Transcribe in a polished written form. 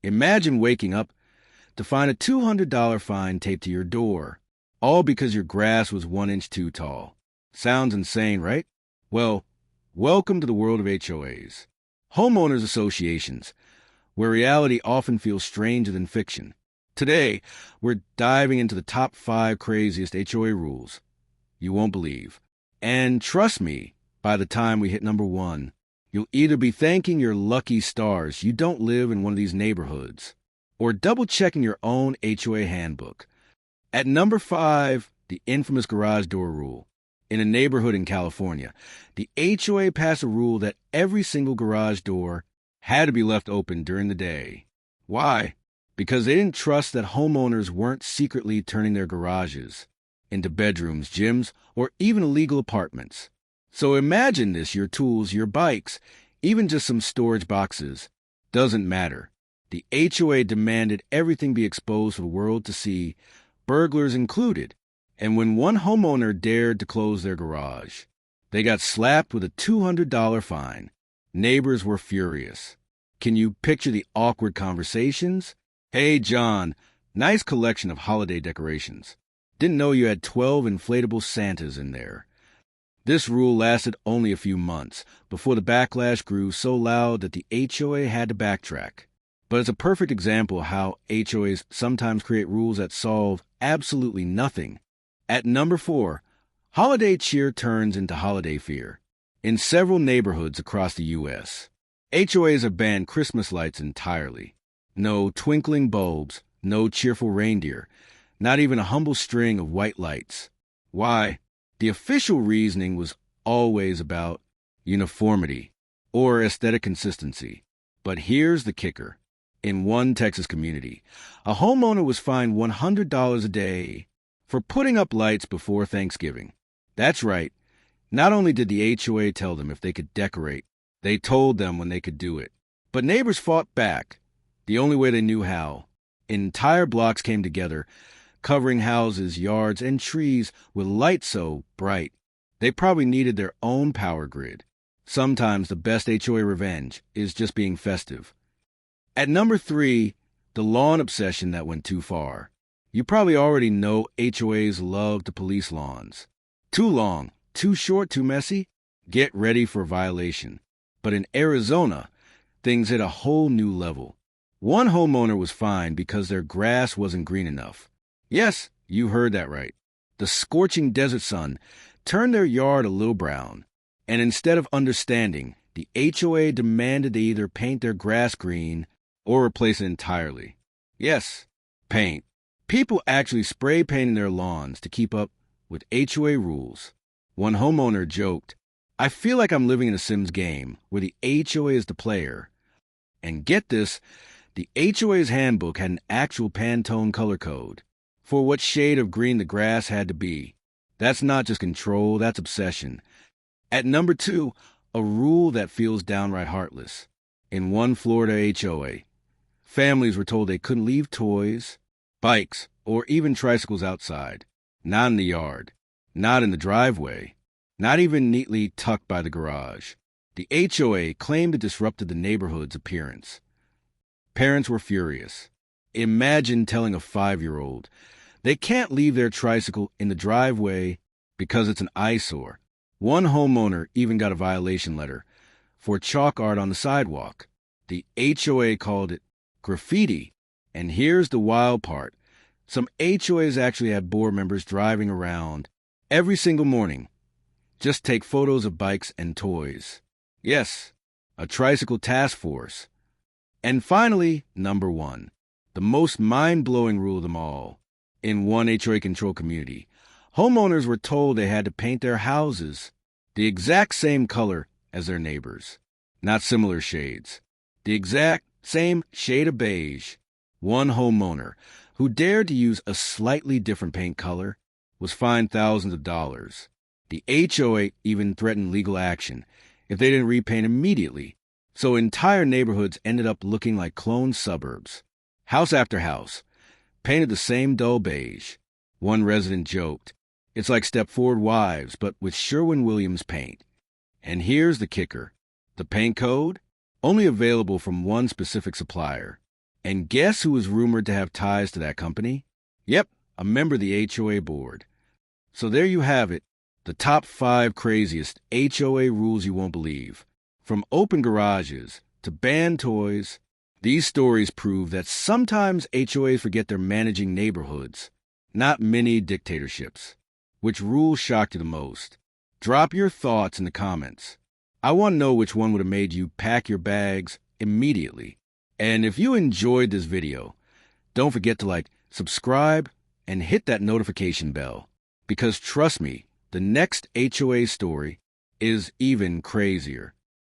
Imagine waking up to find a $200 fine taped to your door, all because your grass was 1 inch too tall. Sounds insane, right? Well, welcome to the world of HOAs, Homeowners Associations, where reality often feels stranger than fiction. Today, we're diving into the top 5 craziest HOA rules you won't believe. And trust me, by the time we hit number 1, you'll either be thanking your lucky stars you don't live in one of these neighborhoods, or double-checking your own HOA handbook. At number 5, the infamous garage door rule. In a neighborhood in California, the HOA passed a rule that every single garage door had to be left open during the day. Why? Because they didn't trust that homeowners weren't secretly turning their garages into bedrooms, gyms, or even illegal apartments. So imagine this: your tools, your bikes, even just some storage boxes. Doesn't matter. The HOA demanded everything be exposed for the world to see, burglars included. And when one homeowner dared to close their garage, they got slapped with a $200 fine. Neighbors were furious. Can you picture the awkward conversations? "Hey, John, nice collection of holiday decorations. Didn't know you had 12 inflatable Santas in there." This rule lasted only a few months before the backlash grew so loud that the HOA had to backtrack. But it's a perfect example of how HOAs sometimes create rules that solve absolutely nothing. At number 4, holiday cheer turns into holiday fear. In several neighborhoods across the U.S., HOAs have banned Christmas lights entirely. No twinkling bulbs, no cheerful reindeer, not even a humble string of white lights. Why? The official reasoning was always about uniformity or aesthetic consistency. But here's the kicker. In one Texas community, a homeowner was fined $100 a day for putting up lights before Thanksgiving. That's right. Not only did the HOA tell them if they could decorate, they told them when they could do it. But neighbors fought back the only way they knew how. Entire blocks came together, covering houses, yards, and trees with lights so bright they probably needed their own power grid. Sometimes the best HOA revenge is just being festive. At number 3, the lawn obsession that went too far. You probably already know HOAs love to police lawns. Too long, too short, too messy? Get ready for a violation. But in Arizona, things hit a whole new level. One homeowner was fined because their grass wasn't green enough. Yes, you heard that right. The scorching desert sun turned their yard a little brown. And instead of understanding, the HOA demanded they either paint their grass green or replace it entirely. Yes, paint. People actually spray painting their lawns to keep up with HOA rules. One homeowner joked, "I feel like I'm living in a Sims game where the HOA is the player." And get this, the HOA's handbook had an actual Pantone color code for what shade of green the grass had to be. That's not just control, that's obsession. At number 2, a rule that feels downright heartless. In one Florida HOA, families were told they couldn't leave toys, bikes, or even tricycles outside. Not in the yard, not in the driveway, not even neatly tucked by the garage. The HOA claimed it disrupted the neighborhood's appearance. Parents were furious. Imagine telling a 5-year-old they can't leave their tricycle in the driveway because it's an eyesore. One homeowner even got a violation letter for chalk art on the sidewalk. The HOA called it graffiti. And here's the wild part. Some HOAs actually had board members driving around every single morning. Just take photos of bikes and toys. Yes, a tricycle task force. And finally, number 1, the most mind-blowing rule of them all. In one HOA-controlled community, homeowners were told they had to paint their houses the exact same color as their neighbors. Not similar shades. The exact same shade of beige. One homeowner who dared to use a slightly different paint color was fined thousands of dollars. The HOA even threatened legal action if they didn't repaint immediately. So entire neighborhoods ended up looking like clone suburbs. House after house painted the same dull beige. One resident joked, "It's like Stepford Wives, but with Sherwin-Williams paint." And here's the kicker. The paint code? Only available from one specific supplier. And guess who is rumored to have ties to that company? Yep, a member of the HOA board. So there you have it, the top 5 craziest HOA rules you won't believe. From open garages to banned toys, these stories prove that sometimes HOAs forget they're managing neighborhoods, not mini dictatorships. Which rule shocked you the most? Drop your thoughts in the comments. I want to know which one would have made you pack your bags immediately. And if you enjoyed this video, don't forget to subscribe, and hit that notification bell. Because trust me, the next HOA story is even crazier.